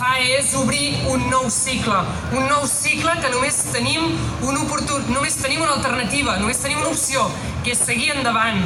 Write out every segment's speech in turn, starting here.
fa és obrir un nou cicle que només tenim una alternativa, només tenim una opció, que és seguir endavant,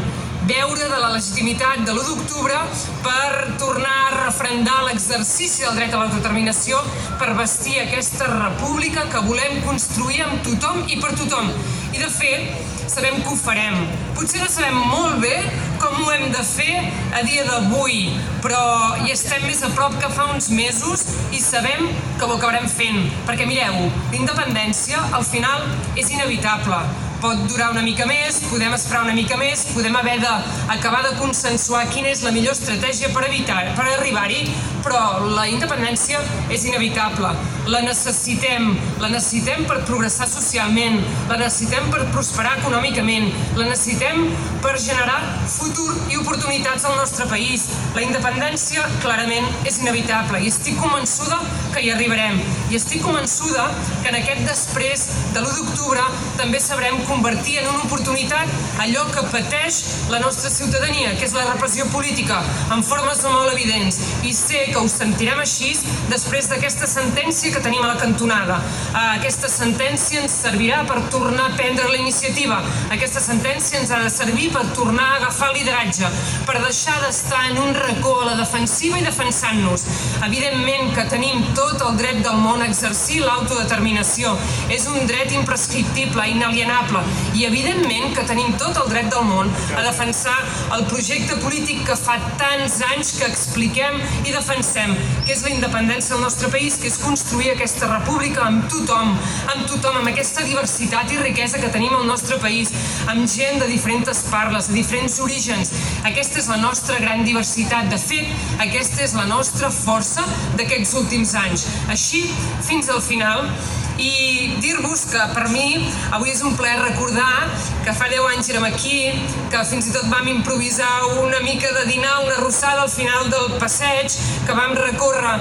beure de la legitimitat de l'1 d'octubre per tornar a referendar l'exercici del dret a l'autodeterminació, per bastir aquesta república que volem construir amb tothom i per tothom. I de fet, sabem que ho farem. Potser no sabem molt bé com ho hem de fer a dia d'avui, però hi estem més a prop que fa uns mesos i sabem que ho acabarem fent. Perquè mireu, la independència al final és inevitable. Pot durar una mica més, podem esperar una mica més, podem haver d'acabar de consensuar quina és la millor estratègia per arribar-hi, però la independència és inevitable. La necessitem per progressar socialment, la necessitem per prosperar econòmicament, la necessitem per generar futur i oportunitats al nostre país. La independència clarament és inevitable i estic convençuda que hi arribarem. I estic convençuda que en aquest després de l'1 d'octubre també sabrem convertir en una oportunitat allò que pateix la nostra ciutadania, que és la repressió política, en formes molt evidents. I sé que ho sentirem així després d'aquesta sentència que tenim a la cantonada. Aquesta sentència ens servirà per tornar a prendre la iniciativa. Aquesta sentència ens ha de servir per tornar a agafar el lideratge, per deixar d'estar en un racó a la defensiva i defensant-nos. Evidentment que tenim tot el dret del món a exercir l'autodeterminació. És un dret imprescriptible, inalienable. I evidentment que tenim tot el dret del món a defensar el projecte polític que fa tants anys que expliquem i defensem, que és la independència del nostre país, que és construir aquesta república amb tothom, amb aquesta diversitat i riquesa que tenim al nostre país, amb gent de diferents parles, de diferents orígens. Aquesta és la nostra gran diversitat. De fet, aquesta és la nostra força d'aquests últims anys. Així, fins al final. I dir-vos que per mi avui és un plaer recordar que fa 10 anys érem aquí, que fins i tot vam improvisar una mica de dinar, una arrossada al final del passeig, que vam recórrer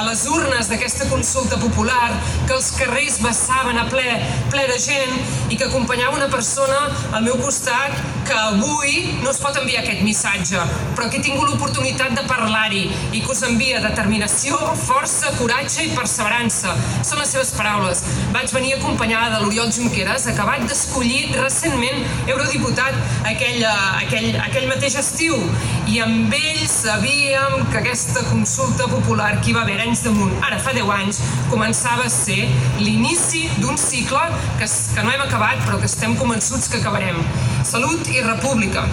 les urnes d'aquesta consulta popular, que els carrers vessaven a ple de gent i que acompanyava una persona al meu costat que avui no es pot enviar aquest missatge, però que he tingut l'oportunitat de parlar-hi i que us envia determinació, força, coratge i perseverança. Són les seves paraules. Vaig venir acompanyada de l'Oriol Junqueras, acabat d'escollir recentment eurodiputat aquell mateix estiu. I amb ell sabíem que aquesta consulta popular que hi va haver anys damunt, ara fa 10 anys, començava a ser l'inici d'un cicle que no hem acabat, però que estem convençuts que acabarem. Salut i república.